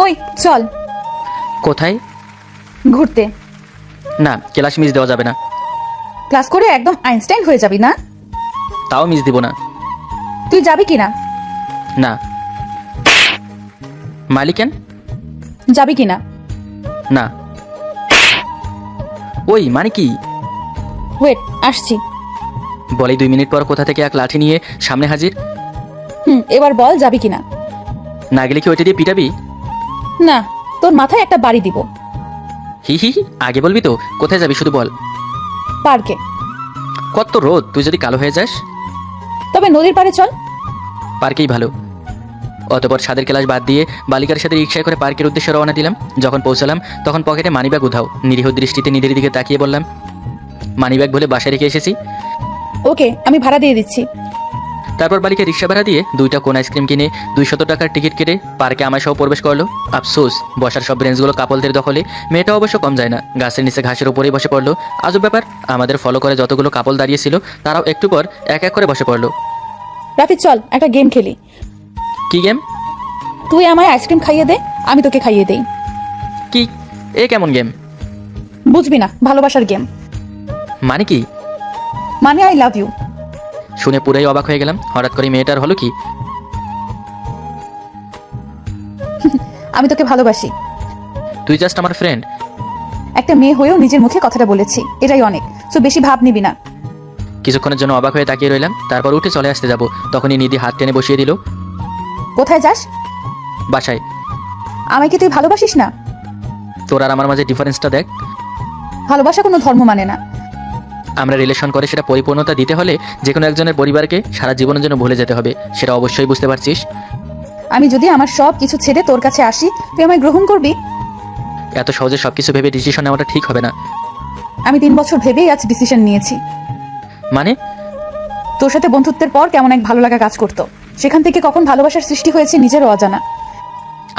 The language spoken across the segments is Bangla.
ওই চল। কোথায়? ঘুরতে। না, ক্লাস মিস দেওয়া যাবে না। ক্লাস করে একদম আইনস্টাইন হয়ে যাবি না? তাও মিস দিব না। তুই যাবি কিনা? না। মালিকেন? যাবি কিনা? না। ওই মানে কি? ওয়েট, আসছি। বলেই 2 মিনিট পর কোথা থেকে এক লাঠি নিয়ে সামনে হাজির। এবার বল যাবি কিনা? না গেলে কি ওইটা দিয়ে পিটাবি? না, তোর মাথায় একটা বাড়ি দিব। হি হি হি, আগে বলবি তো কোথায় যাবি শুধু বল। পার্কে। কত রোদ, তুই যদি কালো হয়ে যাস। তবে নদীর পাড়ে চল। পার্কেই ভালো। অতপর ছাদের ক্লাস বাদ দিয়ে বালিকার সাথে রিক্সায় করে পার্কের উদ্দেশ্যে রওনা দিলাম। যখন পৌঁছালাম তখন পকেটে মানিব্যাগ উধাও। নিরীহ দৃষ্টিতে নিধির দিকে তাকিয়ে বললাম, মানিব্যাগ বলে বাসায় রেখে এসেছি। ওকে, আমি ভাড়া দিয়ে দিচ্ছি। তারপর বালিকা রিক্সা ভাড়া দিয়ে 2টা কোন আইসক্রিম কিনে 200 টাকার টিকিট কেটে পার্কে আমায় সহ প্রবেশ করলো। আফসোস, বসার সব বেঞ্চগুলো কাপলদের দখলে। মেয়েটা অবশ্য কম যায় না, গাছের নিচে ঘাসের উপরেই বসে পড়লো। আজব ব্যাপার, আমাদের ফলো করে যতগুলো কাপল দাঁড়িয়েছিল তারাও একটু পর এক এক করে বসে পড়লো। রাফি চল একটা গেম খেলি। কি গেম? তুই আমায় আইসক্রিম খাইয়ে দে, আমি তোকে খাইয়ে দেই। কি? এ কেমন গেম? বুঝবি না, ভালোবাসার গেম। মানে কি? মানে আই লাভ ইউ। শুনে পুরাই অবাক হয়ে গেলাম। হঠাৎ করে মেয়েটার হলো কি? আমি তোকে ভালোবাসি। তুই জাস্ট আমার ফ্রেন্ড। একটা মেয়ে হয়েও নিজের মুখে কথাটা বলেছি, এটাই অনেক। তো বেশি ভাব নিবি না। কিছুক্ষণের জন্য অবাক হয়ে তাকিয়ে রইলাম। তারপর উঠে চলে আসতে যাব, তখনই নিধি হাত টেনে বসিয়ে দিল। কোথায় যাস? বাসায়। আমায় কি তুই ভালোবাসিস না? তোর আর আমার মাঝে ডিফারেন্সটা দেখ। ভালোবাসা কোনো ধর্ম মানে না। আমরা রিলেশন করে সেটা পরিপূর্ণতা দিতে হলে যে কোনো একজনের পরিবারকে সারা জীবনের জন্য ভুলে যেতে হবে, সেটা অবশ্যই বুঝতে পারছিস। আমি যদি আমার সব কিছু ছেড়ে তোর কাছে আসি, তুই আমায় গ্রহণ করবি? এত সহজে সবকিছু ভেবে ডিসিশন নেওয়াটা ঠিক হবে না। আমি 3 বছর ভেবেই আজ ডিসিশন নিয়েছি। মানে? তোর সাথে বন্ধুত্বের পর কেমন এক ভালো লাগা কাজ করতো, সেখান থেকে কখন ভালোবাসার সৃষ্টি হয়েছে নিজেরও অজানা।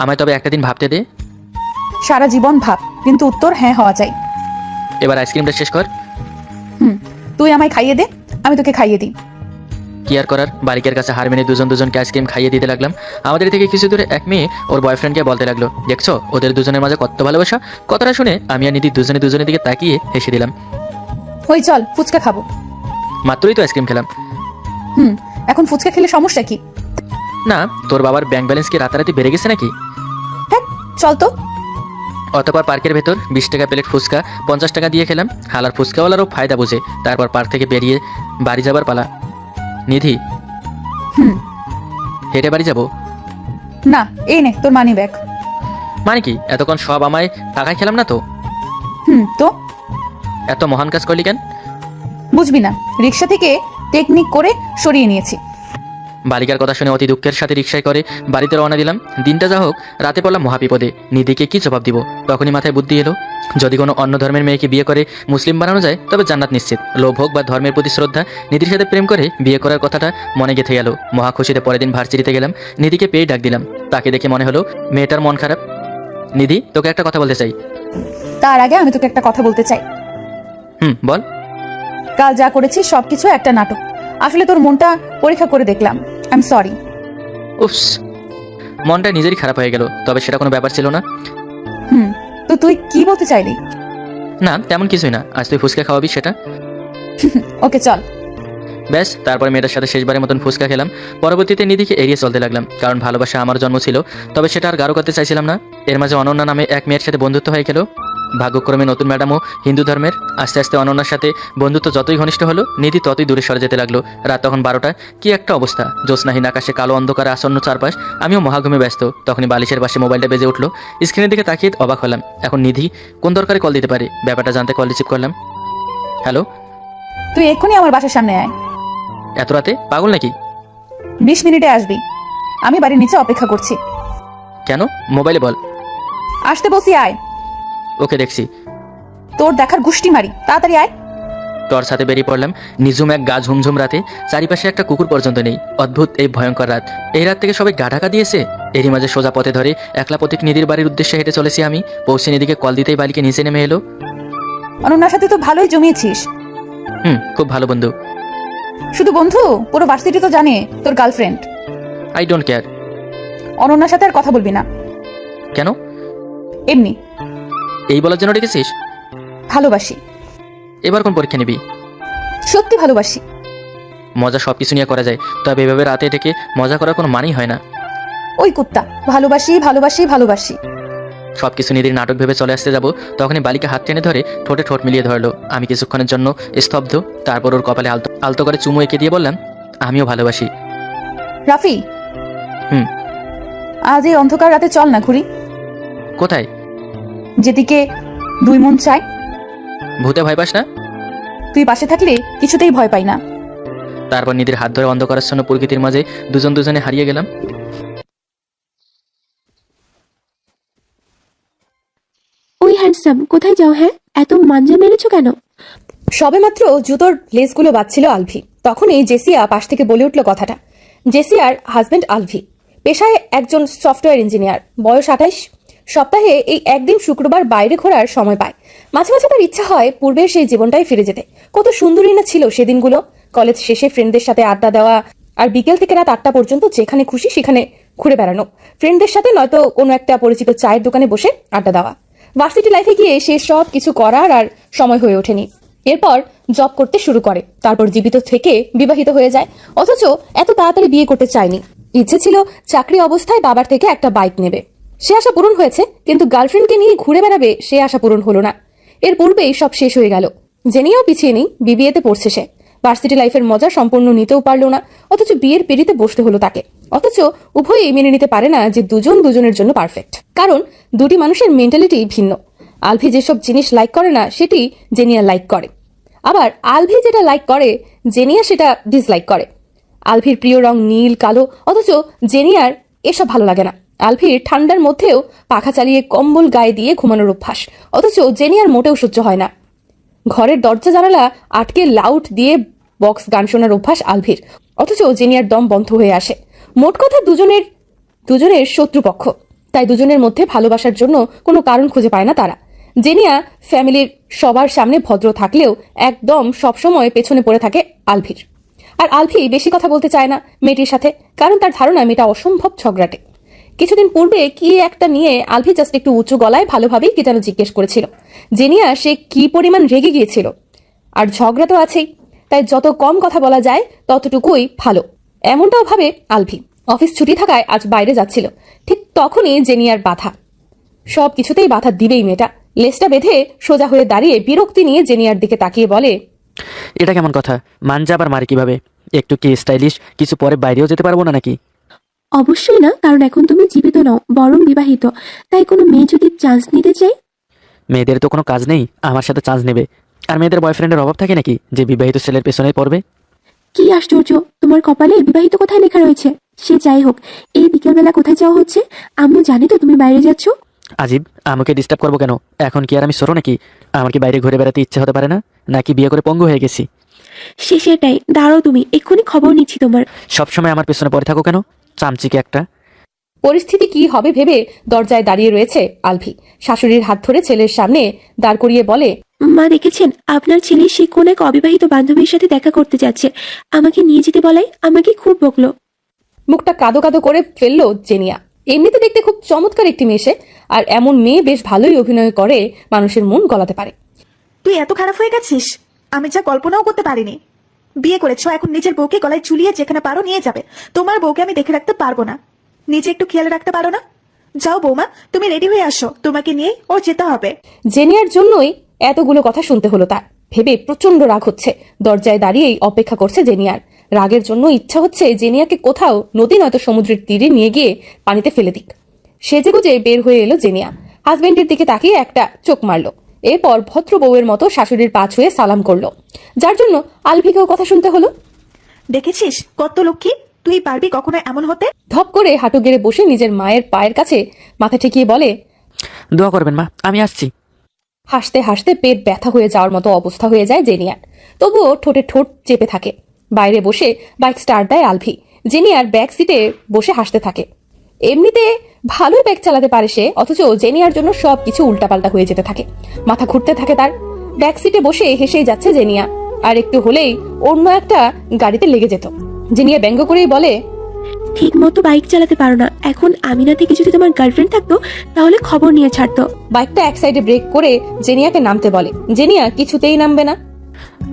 আমায় তবে একটা দিন ভাবতে দে। সারা জীবন ভাব, কিন্তু উত্তর হ্যাঁ হওয়া চাই। এবার আইসক্রিমটা শেষ কর। তুই আমায় খাইয়ে দে, আমি তোকে খাইয়ে দিই। কি আর করার, বালিকের কাছে হার মেনে দুজনকে আইসক্রিম খাইয়ে দিতে লাগলাম। আমাদের থেকে কিছু দূরে এক মেয়ে ওর বয়ফ্রেন্ডকে বলতে লাগলো, দেখছো ওদের দুজনের মাঝে কত ভালোবাসা। কথাটা শুনে আমি আর নিধি দুজনের দিকে তাকিয়ে হেসে দিলাম। ওই চল ফুচকা খাবো। মাত্রই তো আইসক্রিম খেলাম। এখন ফুচকা খেলে সমস্যা কি? না, তোর বাবার ব্যাংক ব্যালেন্স কি রাতারাতি বেড়ে গেছে নাকি? হ্যাঁ, চল তো। অতপর পার্কের ভেতর 20 টাকা প্লেট ফুচকা 50 টাকা দিয়ে খেলাম। হালার ফুচকাওয়ালারও ফায়দা বুঝে। তারপর পার্ক থেকে বেরিয়ে বাড়ি যাবার পালা। নিধি, হেঁটে বাড়ি যাব? না, এই নে তোর মানি ব্যাগ। মানে কি, এতক্ষণ সব আমায় টাকায় খেলাম না তো? তো এত মহান কাজ করলি কেন? বুঝবি না, রিক্সা থেকে টেকনিক করে সরিয়ে নিয়েছি। বালিকার কথা শুনে অতি দুঃখের সাথে রিক্সায় করে বাড়িতে রওনা দিলাম। দিনটা যা হোক, রাতে পড়লাম মহাবিপদে। নিধিকে কি জবাব দিব? তখনই মাথায় বুদ্ধি এলো, যদি কোনো অন্য ধর্মের মেয়েকে বিয়ে করে মুসলিম বানানো যায় তবে জান্নাত নিশ্চিত। লোভ হোক বা ধর্মের প্রতি শ্রদ্ধা, নিধির সাথে প্রেম করে বিয়ে করার কথাটা মনে গেঁথে গেল। মহা খুশিতে পরের দিন ভার্সিটিতে গেলাম। নিধিকে পেয়ে ডাক দিলাম। তাকে দেখে মনে হলো মেয়েটার মন খারাপ। নিধি, তোকে একটা কথা বলতে চাই। তার আগে আমি তোকে একটা কথা বলতে চাই। বল। কাল যা করেছি সবকিছু একটা নাটক। আসলে তোর মনটা পরীক্ষা করে দেখলাম। I am sorry. উফস, মনটা নিজেরই খারাপ হয়ে গেল। তবে সেটা কোনো ব্যাপার ছিল না। তো তুই কি বলতে চাইলি? না, তেমন কিছুই না। আজ তুই ফুচকা খাওয়াবি সেটা। ওকে চল। ব্যাস, তারপর মেয়েটার সাথে শেষবারের মতন ফুচকা খেলাম। পরবর্তীতে নিধিকে এড়িয়ে চলতে লাগলাম, কারণ ভালোবাসা আমার জন্ম ছিল। তবে সেটা আর গাঢ় করতে চাইছিলাম না। এর মাঝে অনন্যা নামে এক মেয়ের সাথে বন্ধুত্ব হয়ে গেল। ভাগ্যক্রমে নতুন ম্যাডামও হিন্দু ধর্মের। আস্তে আস্তে অনন্যার সাথে বন্ধুত্ব যতই ঘনিষ্ঠ হলো, নিধি ততই দূরে সরে যেতে লাগলো। রাত তখন 12টা। কি একটা অবস্থা! জ্যোৎস্নাহীন আকাশে কালো অন্ধকারে আসন্ন চারপাশ। আমিও মহাঘুমে ব্যস্ত। তখনই বালিশের পাশে মোবাইলটা বেজে উঠলো। স্ক্রিনের দিকে তাকিয়ে অবাক হলাম। এখন নিধি কোন দরকারে কল দিতে পারে, ব্যাপারটা জানতে কল রিসিভ করলাম। হ্যালো। তুই এক্ষুনি আমার বাসার সামনে আয়। এত রাতে? পাগল নাকি? 20 মিনিটে আসবি। আমি বাড়ির নিচে অপেক্ষা করছি। কেন? মোবাইলে বল। আসতে বলছি, আয়। ওকে, দেখছি। তোর দেখার গুষ্টি মারি, তাড়াতাড়ি আয়। তোর সাথে বেরিয়ে পড়লাম। নিঝুম এক গা ঝুমঝুম রাতে, চারিপাশে একটা কুকুর পর্যন্ত নেই। অদ্ভুত এই ভয়ঙ্কর রাত। এই রাত থেকে সবাই গা ঢাকা দিয়েছে। এরই মাঝে সোজা পথে ধরে একলা পথিক নিধির বাড়ির উদ্দেশ্যে হেঁটে চলেছি আমি। পৌঁছে নিধিকে কল দিতেই বালিকে নিচে নেমে এলো। অনন্যার সাথে তো ভালোই জমিয়েছিস। খুব ভালো বন্ধু। শুধু বন্ধু, পুরো ভার্সিটি তো জানে তোর গার্লফ্রেন্ড। I don't care. অনন্যার সাথে আর কথা বলবি না। কেন? এমনি। এই বলার জন্য ডেকেছিস? ভালোবাসি। এবার কোন পরীক্ষা নিবি? সত্যি ভালোবাসি। মজা সব কিছু নিয়ে করা যায়, তবে এভাবে রাতে ডেকে মজা করার কোনো মানেই হয় না। ওই কুত্তা, ভালোবাসি ভালোবাসি ভালোবাসি। সবকিছু নিধির নাটক ভেবে চলে আসতে যাব, তখনই বালিকা হাত টেনে ধরে ঠোঁটে ঠোঁট মিলিয়ে ধরলো। আমি কিছুক্ষণের জন্য স্তব্ধ, তারপর ওর কপালে আলতো আলতো করে চুমু এঁকে দিয়ে বললাম, আমিও ভালোবাসি। রাফি। হুম। আজ এই অন্ধকার রাতে চল না ঘুরি। কোথায়? যেদিকে দুই মন চায়। ভূতে ভয় পাস না? তুই পাশে থাকলে কিছুতেই ভয় পাই না। তারপর নিধির হাত ধরে অন্ধকারাচ্ছন্ন প্রকৃতির মাঝে দুজনে হারিয়ে গেলাম। ওই হ্যান্ডসাম, কোথায় যাও? হ্যাঁ, এত মাঞ্জা মেরেছো কেন? সবেমাত্র জুতোর লেসগুলো বাজছিল আলভি, তখনই জেসিয়া পাশ থেকে বলে উঠল কথাটা। জেসিয়ার হাজবেন্ড আলভি, পেশায় একজন সফটওয়্যার ইঞ্জিনিয়ার, বয়স 28। সপ্তাহে এই একদিন শুক্রবার বাইরে ঘোরার সময় পায়। মাঝে মাঝে তার ইচ্ছা হয় পূর্বের সেই জীবনটাই ফিরে যেতে। কত সুন্দরী না ছিল সেদিনগুলো। কলেজ শেষে ফ্রেন্ডদের সাথে আড্ডা দেওয়া, আর বিকেল থেকে রাত 8টা পর্যন্ত যেখানে খুশি সেখানে ঘুরে বেড়ানো, ফ্রেন্ডদের সাথে নয়তো কোনো একটা পরিচিত চায়ের দোকানে বসে আড্ডা দেওয়া। ভার্সিটি লাইফে গিয়ে সে সব কিছু করার আর সময় হয়ে ওঠেনি। এরপর জব করতে শুরু করে, তারপর জীবিত থেকে বিবাহিত হয়ে যায়। অথচ এত তাড়াতাড়ি বিয়ে করতে চায়নি। ইচ্ছে ছিল চাকরি অবস্থায় বাবার থেকে একটা বাইক নেবে। সে আশা পূরণ হয়েছে, কিন্তু গার্লফ্রেন্ডকে নিয়ে ঘুরে বেড়াবে সে আশা পূরণ হলো না। এর পূর্বেই সব শেষ হয়ে গেল। জেনেও পিছিয়ে নেই, বিবিএতে পড়ছে সে। ভার্সিটি লাইফের মজা সম্পূর্ণ নিতেও পারলো না, অথচ বিয়ের পিড়িতে বসতে হলো তাকে। অথচ উভয়ই মেনে নিতে পারে না যে দুজন দুজনের জন্য পারফেক্ট, কারণ দুটি মানুষের মেন্টালিটি ভিন্ন। আলভি যেসব জিনিস লাইক করে না সেটি জেনিয়া লাইক করে, আবার আলভি যেটা লাইক করে জেনিয়া সেটা ডিসলাইক করে। আলভির প্রিয় রং নীল কালো, অথচ জেনিয়ার এসব ভালো লাগে না। আলভির ঠান্ডার মধ্যেও পাখা চালিয়ে কম্বল গায়ে দিয়ে ঘুমানোর অভ্যাস, অথচ জেনিয়ার মোটেও সহ্য হয় না। ঘরের দরজা জানালা আটকে লাউড দিয়ে বক্স গান শোনার অভ্যাস আলভির, অথচ জেনিয়ার দম বন্ধ হয়ে আসে। মোট কথা দুজনের শত্রুপক্ষ, তাই দুজনের মধ্যে ভালোবাসার জন্য কোনো কারণ খুঁজে পায় না তারা। জেনিয়া ফ্যামিলির সবার সামনে ভদ্র থাকলেও একদম সবসময় পেছনে পড়ে থাকে আলভির। আর আলভি বেশি কথা বলতে চায় না মেয়েটির সাথে, কারণ তার ধারণা মেয়েটা অসম্ভব ঝগড়াটে। কিছুদিন পূর্বে কি একটা নিয়ে আলভি জাস্ট একটু উঁচু গলায় ভালোভাবেই কি যেন জিজ্ঞেস করেছিল। জেনিয়া সে কি পরিমাণ রেগে গিয়েছিল। আর ঝগড়া তো আছেই, তাই যত কম কথা বলা যায় ততটুকুই ভালো, এমনটাও ভাবে আলভি। অফিস ছুটি থাকায় আজ বাইরে যাচ্ছিল, ঠিক তখনই জেনিয়ার বাধা। সব কিছুতেই বাধা দিবেই মেয়েটা। লেজটা বেঁধে সোজা হয়ে দাঁড়িয়ে বিরক্তি নিয়ে জেনিয়ার দিকে তাকিয়ে বলে, এটা কেমন কথা? মানজা আবার মারে কিভাবে? একটু কি স্টাইলিশ কিছু পরে বাইরেও যেতে পারবো না নাকি? অবশ্যই না, কারণ এখন তুমি জীবিত নও, বরং বিবাহিত। তাই কোনো মেয়ে যদি চান্স নিতে চাই? মেয়েদের তো কোনো কাজ নেই আমার সাথে চান্স নেবে? আর মেয়েদের বয়ফ্রেন্ডের অভাব থাকে নাকি যে বিবাহিত ছেলের পেছনে পড়বে? কি আশ্চর্য, তোমার কপালে বিবাহিত কোথায় লেখা রয়েছে? সে যাই হোক, এই বিকেলবেলা কোথায় যাওয়া হচ্ছে? আম্মু জানে তো তুমি বাইরে যাচ্ছ? আজিব, আমাকে ডিস্টার্ব করবো কেন? এখন কি আর আমি সরো নাকি? আমার কি বাইরে ঘুরে বেড়াতে ইচ্ছে হতে পারে না? নাকি বিয়ে করে পঙ্গু হয়ে গেছি? সেটাই, দাঁড়াও, তুমি এক্ষুনি খবর নিচ্ছি তোমার। সবসময় আমার পেছনে পড়ে থাকো কেন, চামচিকে একটা? পরিস্থিতি কি হবে ভেবে দরজায় দাঁড়িয়ে রয়েছে আলভি। শাশুড়ির হাত ধরে ছেলের সামনে দাঁড় করিয়ে বলে, মা দেখেছেন, আপনার ছেলে সে কোন এক অবিবাহিত বান্ধবীর সাথে দেখা করতে যাচ্ছে। আমাকে নিয়ে যেতে বলাই আমাকে খুব বকলো। মুখটা কাদো কাদো করে ফেললো জেনিয়া। এমনিতে দেখতে খুব চমৎকার একটি মেয়ে সে, আর এমন মেয়ে বেশ ভালোই অভিনয় করে মানুষের মন গলাতে পারে। তুই এত খারাপ হয়ে গেছিস, আমি যা কল্পনাও করতে পারিনি। বিয়ে করেছো, এখন নিজের বউকে গলায় ঝুলিয়ে যেখানে পারো নিয়ে যাবে। তোমার বউকে আমি দেখে রাখতে পারবো না, নিজে একটু খেয়াল রাখতে পারো না? যাও বৌমা, তুমি রেডি হয়ে আসো, তোমাকে নিয়ে ওর যেতে হবে। জেনিয়ার জন্যই এতগুলো কথা শুনতে হলো তার। ভেবে প্রচন্ড রাগ হচ্ছে। দরজায় দাঁড়িয়েই অপেক্ষা করছে জেনিয়ার। রাগের জন্য ইচ্ছা হচ্ছে জেনিয়াকে কোথাও নদী নয়তো সমুদ্রের তীরে নিয়ে গিয়ে পানিতে ফেলে দিক। সেজেগুজে বের হয়ে এলো জেনিয়া। হাজবেন্ডের দিকে তাকিয়ে একটা চোখ মারলো, এরপর ভদ্র বউয়ের মতো শাশুড়ির পা ছুঁয়ে সালাম করলো, যার জন্য আলভিকেও কথা শুনতে হলো। দেখেছিস কত লক্ষ্মী, তুই পারবি কখনো এমন হতে? ধপ করে হাঁটু গেড়ে বসে নিজের মায়ের পায়ের কাছে মাথা ঠেকিয়ে বলে, দোয়া করবেন মা, আমি আসছি। হাসতে হাসতে পেট ব্যথা হয়ে যাওয়ার মতো অবস্থা হয়ে যায় জেনিয়ার। তবুও ঠোঁটে ঠোঁট চেপে থাকে। বাইরে বসে বাইক স্টার্ট দেয় আলভি। জেনিয়ার ব্যাক সিটে বসে হাসতে থাকে। এমনিতে ভালোই বাইক চালাতে পারে সে, অথচ জেনিয়ার জন্য সবকিছু উল্টাপাল্টা হয়ে যেতে থাকে। মাথা ঘুরতে থাকে তার। ব্যাক সিটে বসে হেসেই যাচ্ছে জেনিয়া। আর একটু হলেই অন্য একটা গাড়িতে লেগে যেত। জেনিয়া ব্যঙ্গ করেই বলে, ঠিক মতো বাইক চালাতে পারো না। এখন আমিনা থেকে যদি তোমার গার্লফ্রেন্ড থাকতো তাহলে খবর নিয়ে ছাড়তো। বাইকটা এক সাইডে ব্রেক করে জেনিয়াকে নামতে বলে। জেনিয়া কিছুতেই নামবে না।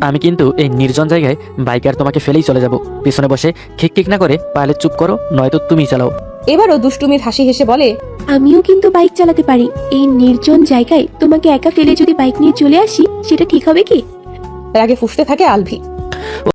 আমি কিন্তু এই নির্জন জায়গায় বাইক আর তোমাকে ফেলেই চলে যাব। পিছনে বসে খিক খিক না করে পারলে চুপ করো, নয়তো তুমি চালাও। এবারও দুষ্টুমির হাসি হেসে বলে, আমিও কিন্তু বাইক চালাতে পারি। এই নির্জন জায়গায় তোমাকে একা ফেলে যদি বাইক নিয়ে চলে আসি সেটা ঠিক হবে কি? রাগে ফুঁসতে থাকে আলভি।